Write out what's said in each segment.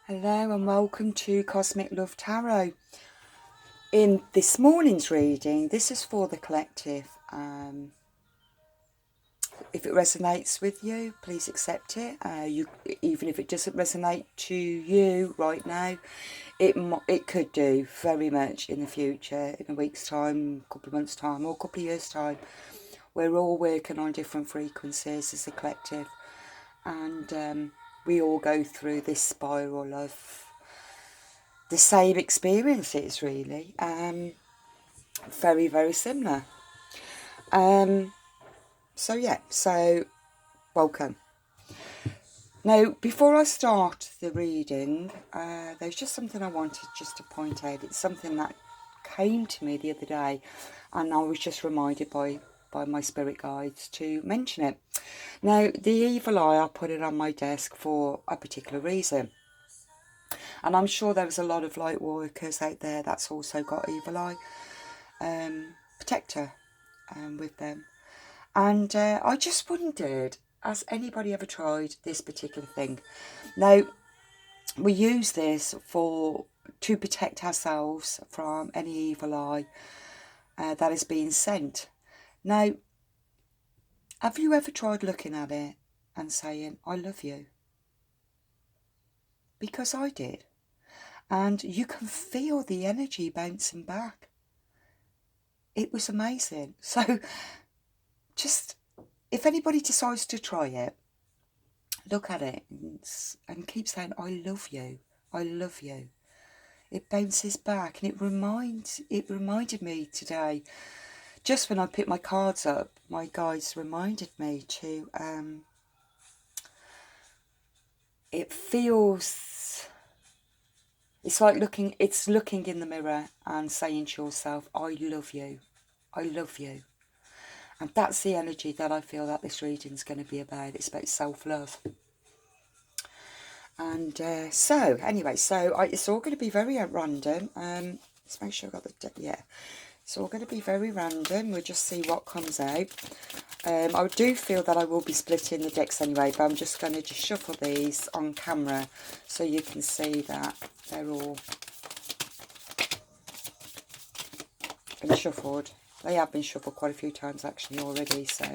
Hello and welcome to Cosmic Love Tarot. In this morning's reading, this is for the collective. If it resonates with you, please accept it. Even if it doesn't resonate to you right now, it could do very much in the future, in a week's time, a couple of months' time, or a couple of years' time. We're all working on different frequencies as a collective, and we all go through this spiral of the same experiences, really. Very, very similar. So welcome. Now, before I start the reading, there's just something I wanted just to point out. It's something that came to me the other day, and I was just reminded by my spirit guides to mention it. Now, the evil eye, I put it on my desk for a particular reason. And I'm sure there's a lot of light workers out there that's also got evil eye protector with them. And I just wondered, has anybody ever tried this particular thing? Now, we use this to protect ourselves from any evil eye that is being sent. Now, have you ever tried looking at it and saying, I love you? Because I did. And you can feel the energy bouncing back. It was amazing. So just, if anybody decides to try it, look at it and keep saying, I love you, I love you. It bounces back, and it reminded me today, just when I picked my cards up, my guides reminded me to, it feels, it's like looking in the mirror and saying to yourself, I love you, I love you. And that's the energy that I feel that this reading is going to be about. It's about self-love. And it's all going to be very random. Let's make sure I got the yeah. It's all going to be very random. We'll just see what comes out. I do feel that I will be splitting the decks anyway, but I'm just going to just shuffle these on camera so you can see that they're all been shuffled. They have been shuffled quite a few times actually already, so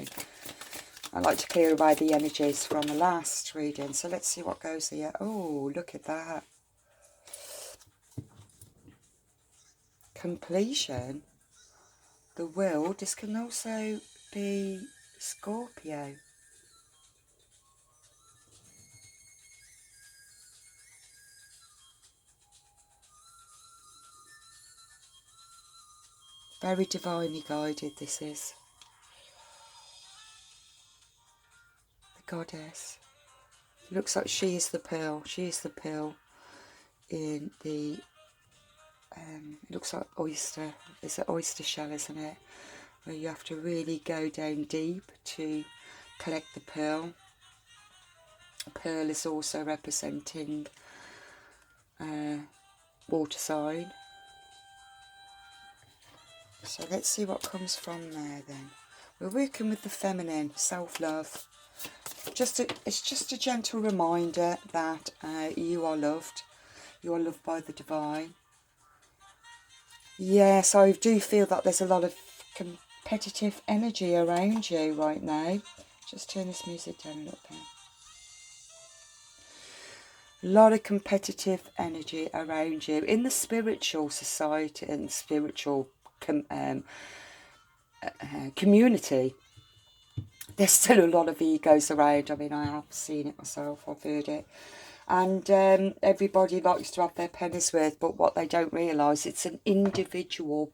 I like to clear away the energies from the last reading. So let's see what goes here. Oh, look at that. Completion. The will. This can also be Scorpio. Very divinely guided this is. The goddess. It looks like she is the pearl. She is the pearl in the, it looks like oyster. It's an oyster shell, isn't it? Where you have to really go down deep to collect the pearl. A pearl is also representing water sign. So let's see what comes from there then. We're working with the feminine, self-love. It's just a gentle reminder that you are loved. You are loved by the divine. Yes, I do feel that there's a lot of competitive energy around you right now. Just turn this music down a little bit. A lot of competitive energy around you in the spiritual society and spiritual community. There's still a lot of egos around. I mean, I have seen it myself, I've heard it. And everybody likes to have their pennies worth, but what they don't realise, it's an individual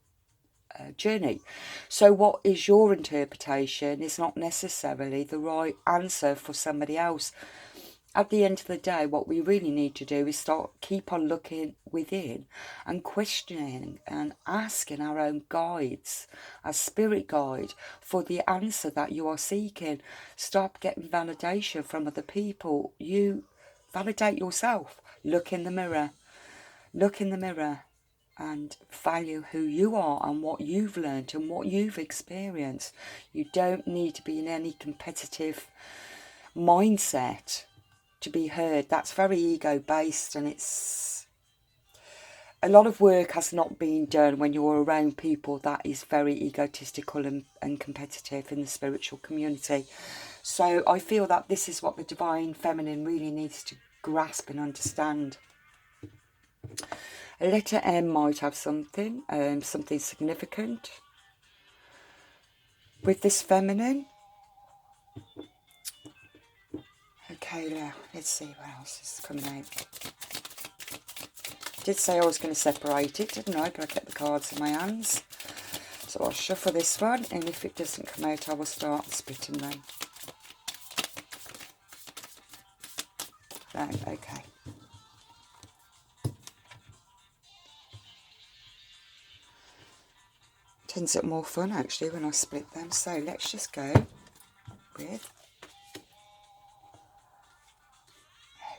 journey. So what is your interpretation is not necessarily the right answer for somebody else. At the end of the day, what we really need to do is keep on looking within and questioning and asking our own guides, our spirit guide, for the answer that you are seeking. Stop getting validation from other people. You validate yourself. Look in the mirror. Look in the mirror and value who you are and what you've learned and what you've experienced. You don't need to be in any competitive mindset. to be heard. That's very ego based, and it's a lot of work has not been done when you're around people that is very egotistical and competitive in the spiritual community. So I feel that this is what the divine feminine really needs to grasp and understand. A letter M might have something, something significant with this feminine. Okay, now let's see what else is coming out. Did say I was going to separate it, didn't I? But I kept the cards in my hands. So I'll shuffle this one, and if it doesn't come out, I will start splitting them. Right, okay. Tends up more fun actually when I split them. So let's just go with.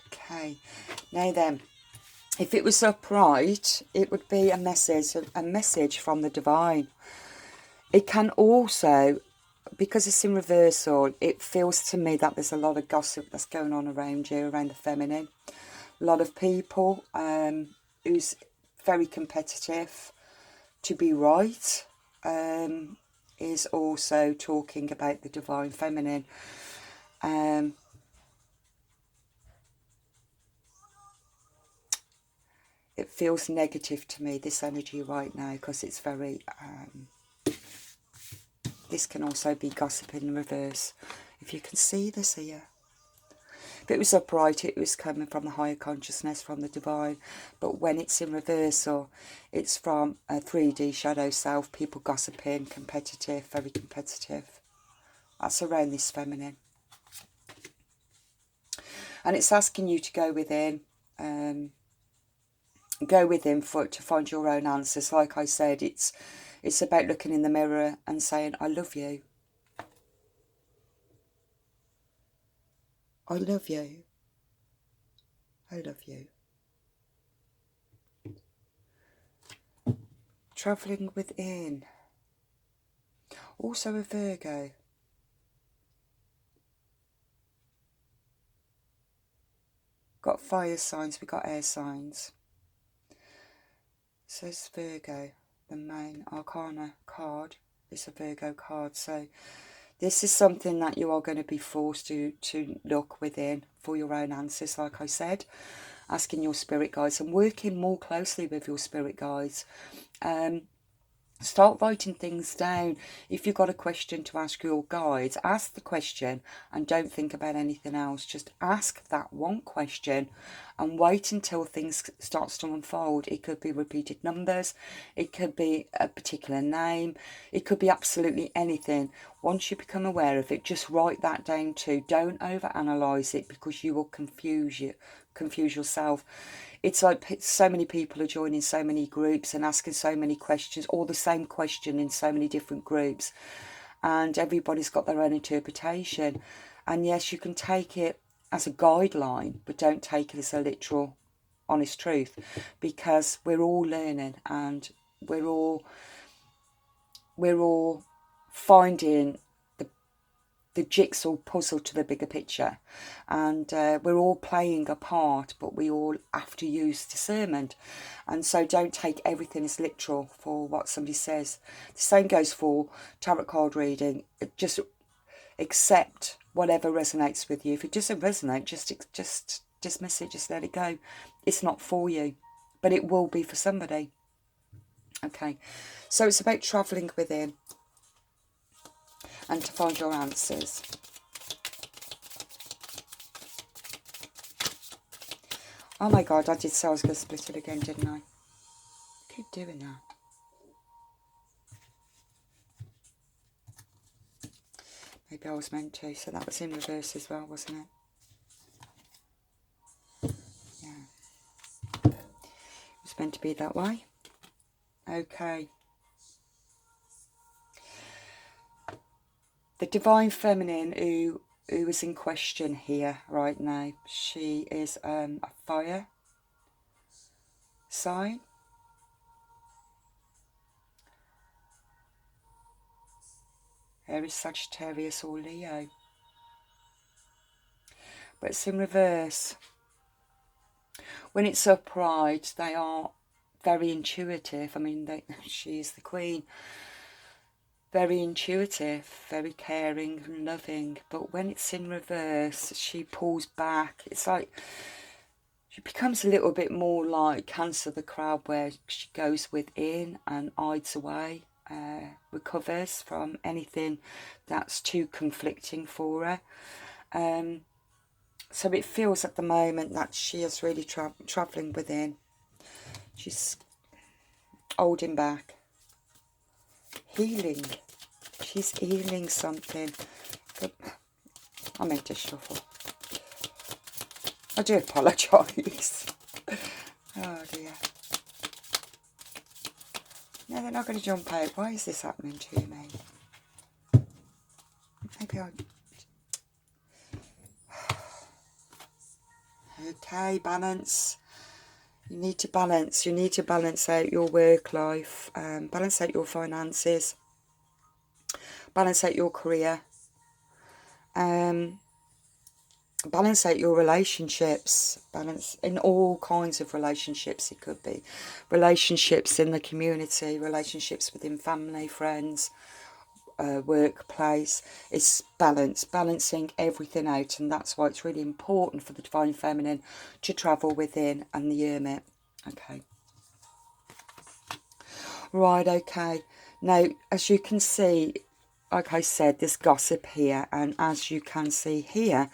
Okay, now then, if it was upright, it would be a message from the divine. It can also, because it's in reversal, it feels to me that there's a lot of gossip that's going on around you, around the feminine. A lot of people who's very competitive to be right is also talking about the divine feminine. It feels negative to me, this energy right now, because it's very... this can also be gossip in reverse. If you can see this here. If it was upright, it was coming from the higher consciousness, from the divine. But when it's in reversal, it's from a 3D shadow self, people gossiping, competitive, very competitive. That's around this feminine. And it's asking you to go within, to find your own answers. Like I said, it's about looking in the mirror and saying, I love you. I love you. I love you. Travelling within. Also a Virgo. Got fire signs, we got air signs. Says Virgo. The main arcana card is a Virgo card. So this is something that you are going to be forced to look within for your own answers, like I said. Asking your spirit guides and working more closely with your spirit guides. Start writing things down. If you've got a question to ask your guides, ask the question and don't think about anything else. Just ask that one question and wait until things starts to unfold. It could be repeated numbers. It could be a particular name. It could be absolutely anything. Once you become aware of it, just write that down too. Don't overanalyze it because you will confuse yourself. It's like so many people are joining so many groups and asking so many questions, or the same question in so many different groups. And everybody's got their own interpretation. And yes, you can take it as a guideline, but don't take it as a literal, honest truth. Because we're all learning and we're all finding the jigsaw puzzle to the bigger picture, and we're all playing a part, but we all have to use discernment. And so don't take everything as literal for what somebody says. The same goes for tarot card reading. Just accept whatever resonates with you. If it doesn't resonate, just dismiss it, just let it go. It's not for you, but it will be for somebody. Okay, so it's about travelling within and to find your answers. Oh my God, I did say I was going to split it again, didn't I? Keep doing that. Maybe I was meant to, so that was in reverse as well, wasn't it? Yeah. It was meant to be that way. Okay. The divine feminine who is in question here right now, she is a fire sign. Aries, Sagittarius or Leo. but it's in reverse. When it's upright, they are very intuitive. I mean, she is the queen. Very intuitive, very caring and loving. But when it's in reverse, she pulls back. It's like she becomes a little bit more like Cancer the crab, where she goes within and hides away, recovers from anything that's too conflicting for her. So it feels at the moment that she is really travelling within. She's holding back. Healing. She's healing something. But I made to shuffle. I do apologise. Oh dear. No, they're not going to jump out. Why is this happening to me? Maybe I... Okay, balance. You need to balance. You need to balance out your work life. Balance out your finances. Balance out your career. Balance out your relationships. Balance in all kinds of relationships. It could be relationships in the community, relationships within family, friends, workplace. It's balance, balancing everything out, and that's why it's really important for the Divine Feminine to travel within and the Hermit. Okay. Right, okay. Now, as you can see, like I said, there's gossip here, and as you can see here,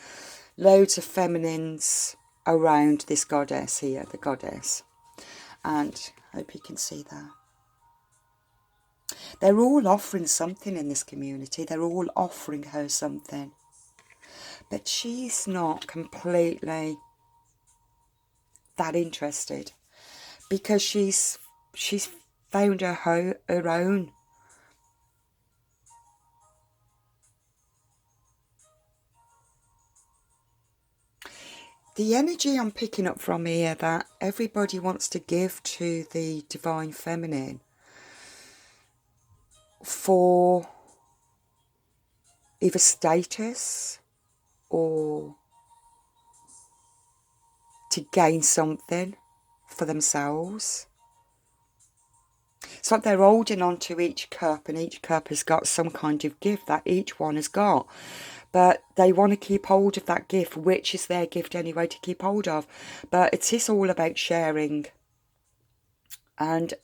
loads of feminines around this goddess here, the goddess. And I hope you can see that. They're all offering something in this community. They're all offering her something. But she's not completely that interested, because she's found her own. The energy I'm picking up from here, that everybody wants to give to the Divine Feminine for either status or to gain something for themselves. It's like they're holding on to each cup, and each cup has got some kind of gift that each one has got. But they want to keep hold of that gift, which is their gift anyway to keep hold of. But it is all about sharing. And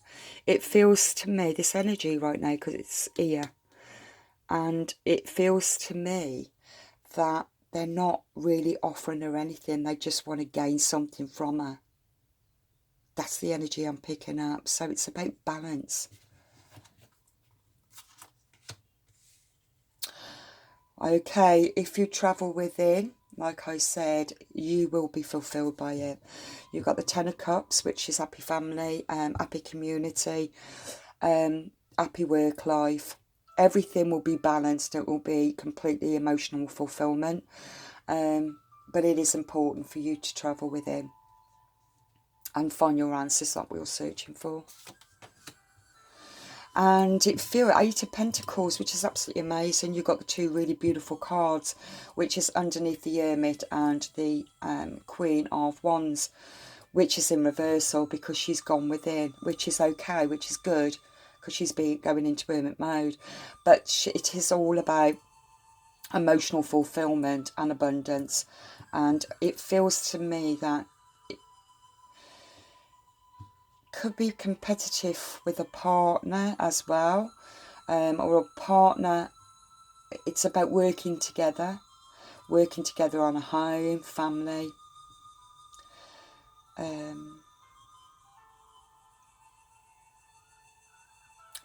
it feels to me, this energy right now, because it's here, and it feels to me that they're not really offering her anything. They just want to gain something from her. That's the energy I'm picking up. So it's about balance. Okay, if you travel within, like I said, you will be fulfilled by it. You've got the Ten of Cups, which is happy family, happy community, happy work life. Everything will be balanced. It will be completely emotional fulfillment. But it is important for you to travel within and find your answers that we're searching for. And it feels Eight of Pentacles, which is absolutely amazing. You've got the two really beautiful cards, which is underneath the Hermit and the Queen of Wands, which is in reversal because she's gone within, which is okay, which is good, because she's going into Hermit mode. But it is all about emotional fulfillment and abundance. And it feels to me that could be competitive with a partner as well, or a partner. It's about working together on a home, family,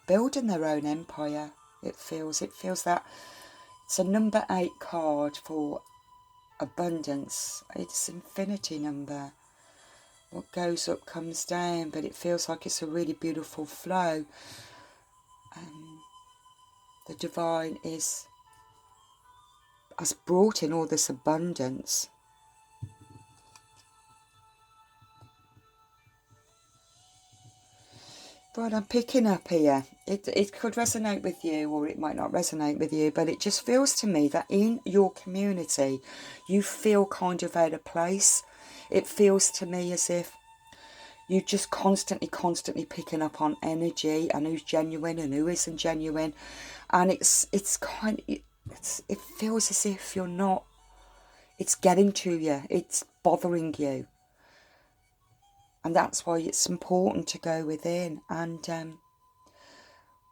building their own empire. It feels that it's a number 8 card for abundance. It's infinity number. What goes up comes down, but it feels like it's a really beautiful flow. The divine has brought in all this abundance. But I'm picking up here, it could resonate with you or it might not resonate with you, but it just feels to me that in your community, you feel kind of out of place. It feels to me as if you're just constantly picking up on energy and who's genuine and who isn't genuine. And it feels as if you're not, it's getting to you, it's bothering you. And that's why it's important to go within. And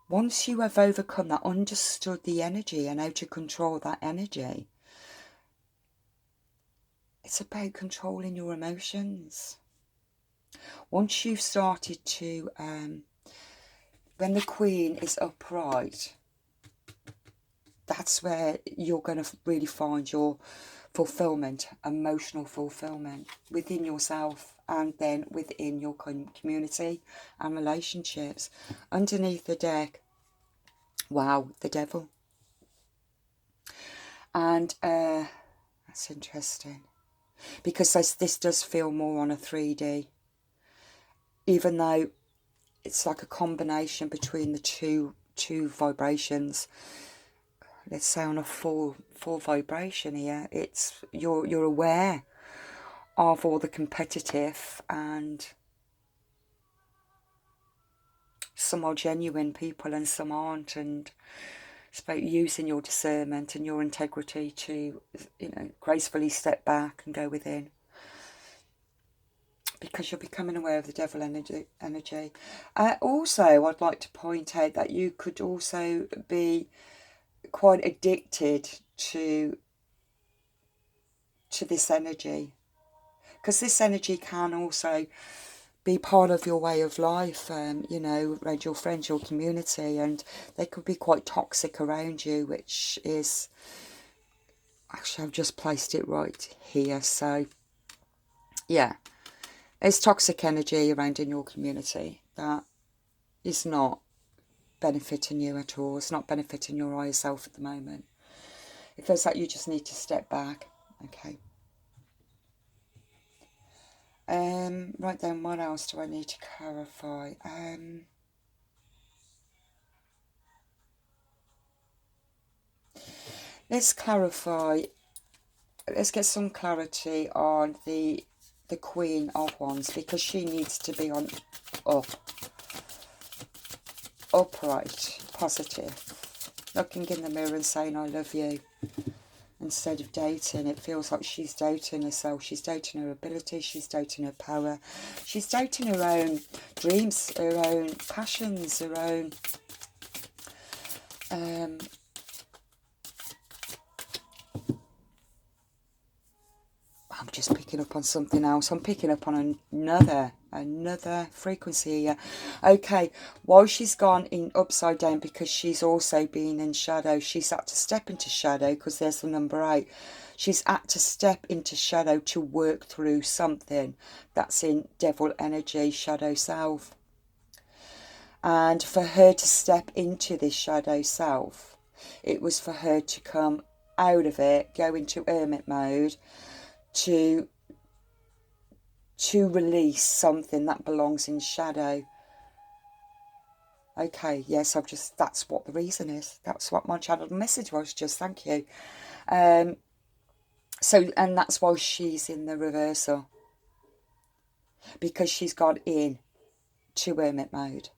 once you have overcome that, understood the energy and how to control that energy, it's about controlling your emotions. Once you've started to, when the Queen is upright, that's where you're going to really find your fulfillment, emotional fulfillment within yourself and then within your community and relationships. Underneath the deck, wow, the Devil. And that's interesting, because this does feel more on a 3D, even though it's like a combination between the two vibrations. Let's say on a full vibration here, it's you're aware of all the competitive, and some are genuine people and some aren't, and it's about using your discernment and your integrity to, gracefully step back and go within, because you're becoming aware of the Devil energy. Also, I'd like to point out that you could also be quite addicted to this energy, because this energy can also be part of your way of life, around your friends, your community, and they could be quite toxic around you, which is, actually I've just placed it right here, so yeah, there's toxic energy around in your community that is not benefiting you at all. It's not benefiting your higher self at the moment. It feels like you just need to step back. Okay. Right then, what else do I need to clarify? Let's get some clarity on the Queen of Wands, because she needs to be on upright, positive, looking in the mirror and saying I love you, instead of dating. It feels like she's doubting herself, she's doubting her ability, she's doubting her power, she's doubting her own dreams, her own passions, her own I'm just picking up on something else. I'm picking up on another frequency here. Okay, while she's gone in upside down, because she's also been in shadow, she's had to step into shadow, because there's the number 8. She's had to step into shadow to work through something that's in Devil energy, shadow self. And for her to step into this shadow self, it was for her to come out of it, go into Hermit mode, to release something that belongs in shadow. Okay, yes, that's what the reason is. That's what my channel message was, just thank you. So, and that's why she's in the reversal, because she's gone in to Hermit mode,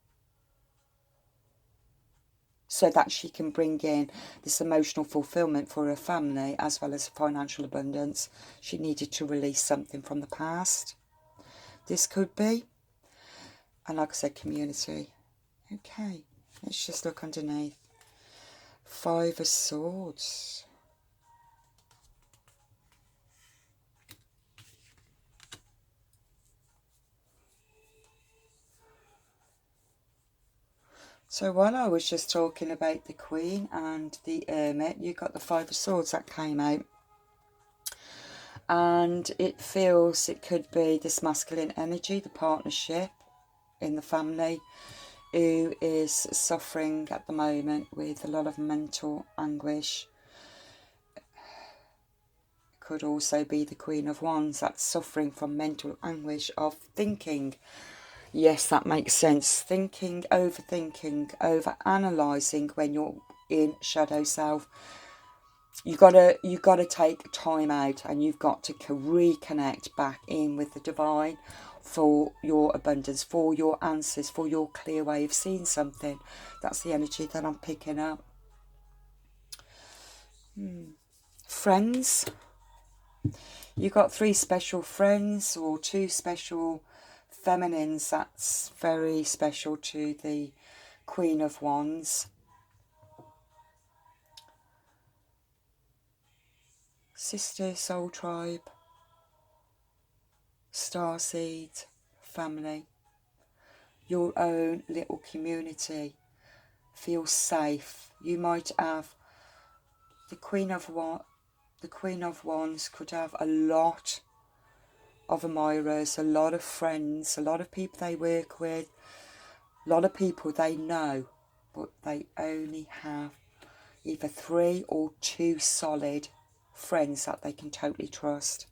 so that she can bring in this emotional fulfillment for her family as well as financial abundance. She needed to release something from the past. This could be. And like I said, community. Okay, let's just look underneath. 5 of Swords. So while I was just talking about the Queen and the Hermit, you got the 5 of Swords that came out. And it feels it could be this masculine energy, the partnership in the family, who is suffering at the moment with a lot of mental anguish. Could also be the Queen of Wands that's suffering from mental anguish of thinking, Yes, that makes sense. Thinking, overthinking, over-analysing when you're in shadow self. You gotta take time out, and you've got to reconnect back in with the divine for your abundance, for your answers, for your clear way of seeing something. That's the energy that I'm picking up. Friends. You got 3 special friends or 2 special feminines. That's very special to the Queen of Wands. Sister, soul tribe, starseed, family. Your own little community. Feel safe. You might have the Queen of Wands could have a lot of admirers, a lot of friends, a lot of people they work with, a lot of people they know, but they only have either 3 or 2 solid friends that they can totally trust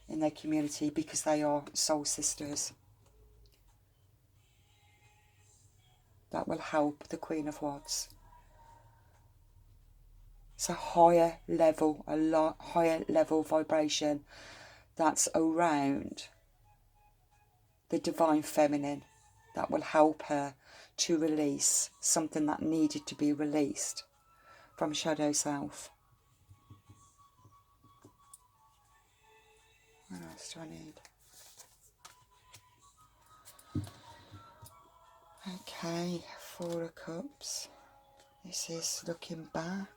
in their community, because they are soul sisters. That will help the Queen of Wands. It's a higher level, a lot higher level vibration that's around the divine feminine, that will help her to release something that needed to be released from shadow self. What else do I need? Okay, 4 of Cups. This is looking back.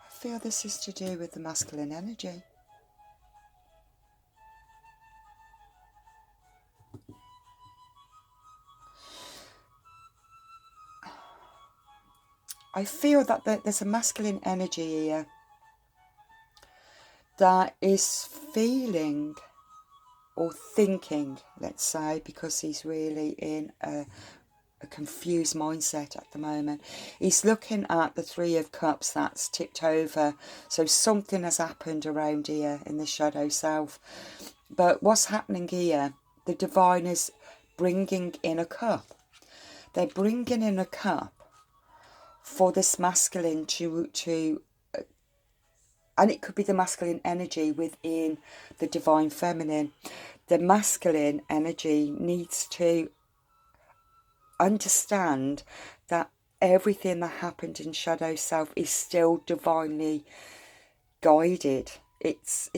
I feel this is to do with the masculine energy. I feel that there's a masculine energy here that is feeling or thinking, let's say, because he's really in a confused mindset at the moment. He's looking at the 3 of Cups that's tipped over. So something has happened around here in the shadow self. But what's happening here, the divine is bringing in a cup. They're bringing in a cup for this masculine to and it could be the masculine energy within the divine feminine. The masculine energy needs to understand that everything that happened in shadow self is still divinely guided. It's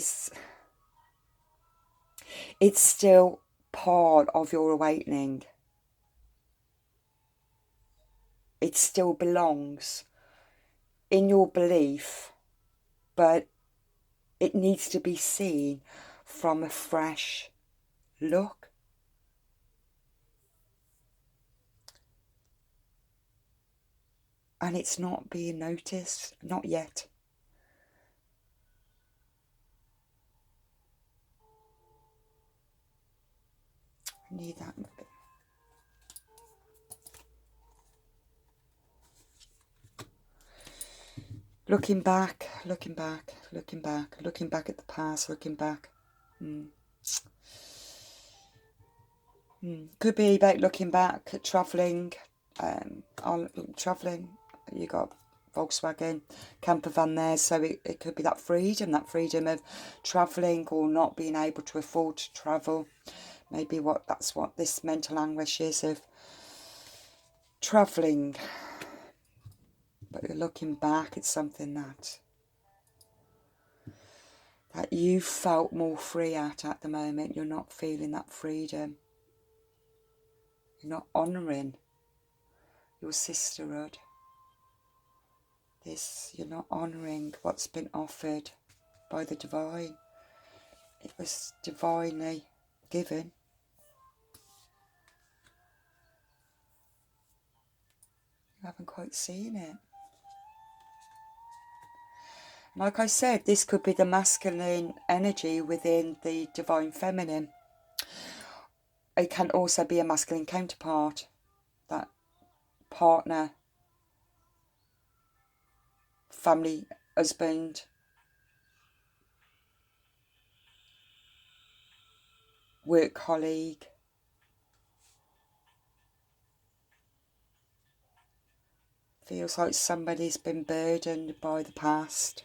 still part of your awakening. It still belongs in your belief, but it needs to be seen from a fresh look. And it's not being noticed, not yet. I need that. Looking back, looking back, looking back, looking back at the past, looking back. Could be about looking back at travelling. Travelling, you got Volkswagen camper van there, so it could be that freedom of travelling or not being able to afford to travel. Maybe that's what this mental anguish is, of travelling. But you're looking back at something that you felt more free at the moment. You're not feeling that freedom. You're not honouring your sisterhood. You're not honouring what's been offered by the divine. It was divinely given. You haven't quite seen it. Like I said, this could be the masculine energy within the divine feminine. it can also be a masculine counterpart, that partner, family, husband, work colleague. Feels like somebody's been burdened by the past.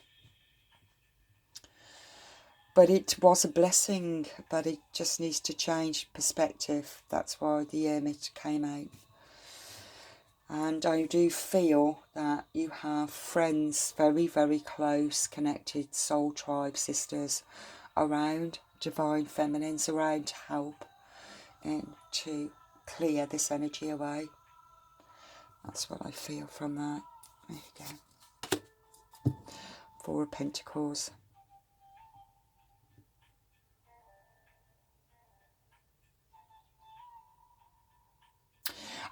But it was a blessing, but it just needs to change perspective. That's why the Hermit came out. And I do feel that you have friends, very, very close, connected soul tribe sisters around, divine feminines around to help and to clear this energy away. That's what I feel from that. There you go. Four of Pentacles.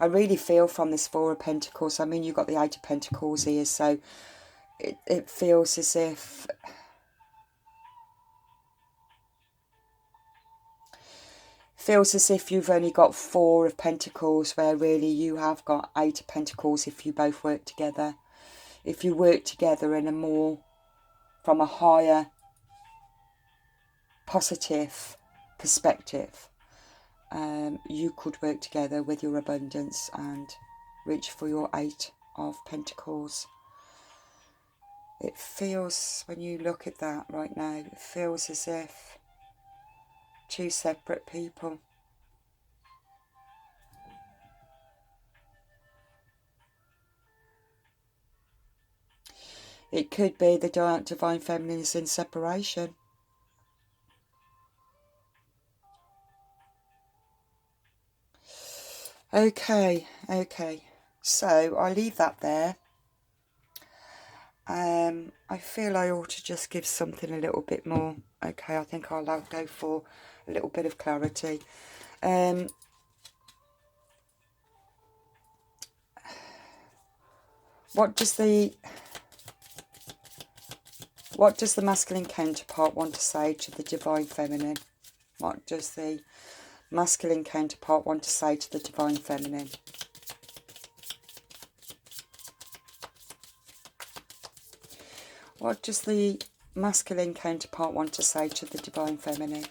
I really feel from this Four of Pentacles, I mean, you've got the Eight of Pentacles here, so it feels as if you've only got Four of Pentacles, where really you have got Eight of Pentacles if you both work together. If you work together in a more, from a higher, positive perspective, you could work together with your abundance and reach for your Eight of Pentacles. It feels, when you look at that right now, it feels as if two separate people. It could be the divine feminine is in separation. Okay. So I'll leave that there. I feel I ought to just give something a little bit more. Okay, I think I'll go for a little bit of clarity. What does the masculine counterpart want to say to the divine feminine? What does the masculine counterpart want to say to the divine feminine? What does the masculine counterpart want to say to the divine feminine?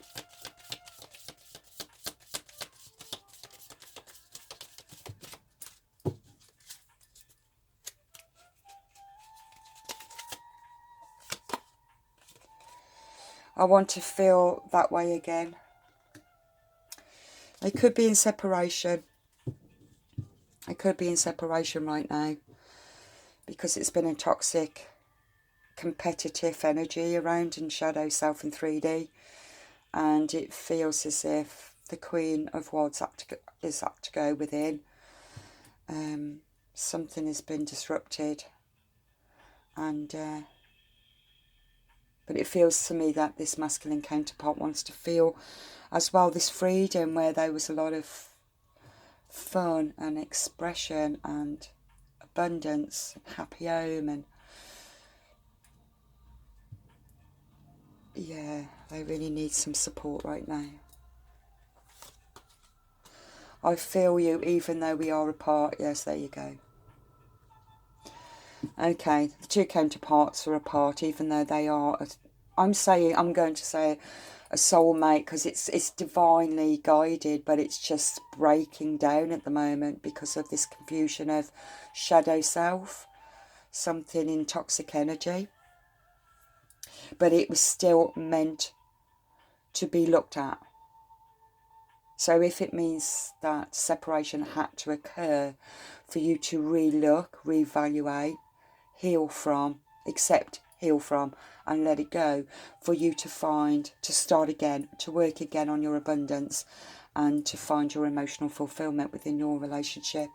I want to feel that way again. They could be in separation. I could be in separation right now because it's been a toxic, competitive energy around in shadow, self and 3D, and it feels as if the Queen of Wands is up to go within. Something has been disrupted, and but it feels to me that this masculine counterpart wants to feel as well this freedom, where there was a lot of fun and expression and abundance, happy home, and yeah, they really need some support right now. I feel you even though we are apart. Yes, there you go. Okay, the two counterparts are apart even though they are, I'm going to say a soulmate, because it's divinely guided, but it's just breaking down at the moment because of this confusion of shadow self, something in toxic energy. But it was still meant to be looked at. So if it means that separation had to occur for you to re-look, reevaluate, heal from, accept, heal from, and let it go, for you to start again, to work again on your abundance, and to find your emotional fulfillment within your relationship,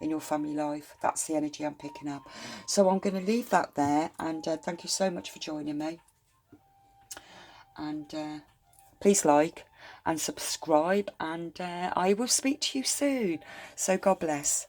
in your family life. That's the energy I'm picking up. So I'm going to leave that there, and thank you so much for joining me. And please like and subscribe, and I will speak to you soon. So God bless.